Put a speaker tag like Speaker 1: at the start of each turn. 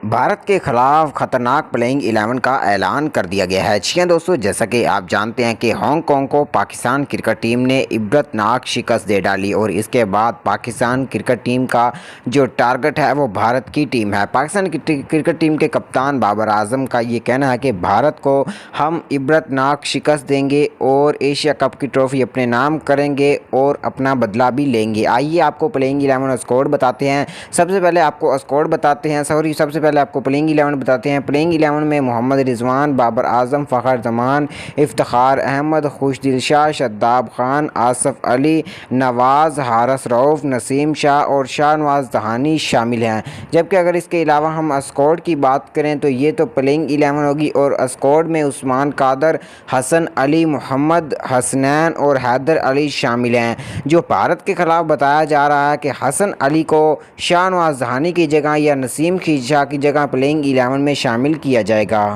Speaker 1: بھارت کے خلاف خطرناک پلینگ 11 کا اعلان کر دیا گیا ہے۔ جی ہاں دوستو، جیسا کہ آپ جانتے ہیں کہ ہانگ کانگ کو پاکستان کرکٹ ٹیم نے عبرتناک شکست دے ڈالی اور اس کے بعد پاکستان کرکٹ ٹیم کا جو ٹارگٹ ہے وہ بھارت کی ٹیم ہے۔ پاکستان کرکٹ ٹیم کے کپتان بابر اعظم کا یہ کہنا ہے کہ بھارت کو ہم عبرتناک شکست دیں گے اور ایشیا کپ کی ٹرافی اپنے نام کریں گے اور اپنا بدلہ بھی لیں گے۔ آئیے آپ کو پلینگ 11 اسکواڈ بتاتے ہیں۔ سب سے پہلے آپ کو اسکواڈ بتاتے ہیں، سب سے پہلے آپ کو پلینگ 11 بتاتے ہیں۔ پلینگ 11 میں محمد رضوان، بابر اعظم، فخر زمان، افتخار احمد، خوشدل شاہ، شاداب خان، آصف علی، نواز، حارث رؤف، نسیم شاہ اور شاہ نواز دہانی شامل ہیں۔ جبکہ اگر اس کے علاوہ ہم اسکواڈ کی بات کریں تو یہ تو پلینگ 11 ہوگی، اور اسکواڈ میں عثمان قادر، حسن علی، محمد حسنین اور حیدر علی شامل ہیں۔ جو بھارت کے خلاف بتایا جا رہا ہے کہ حسن علی کو شاہ نواز دہانی کی جگہ یا نسیم شاہ کی جگہ پلینگ 11 میں شامل کیا جائے گا۔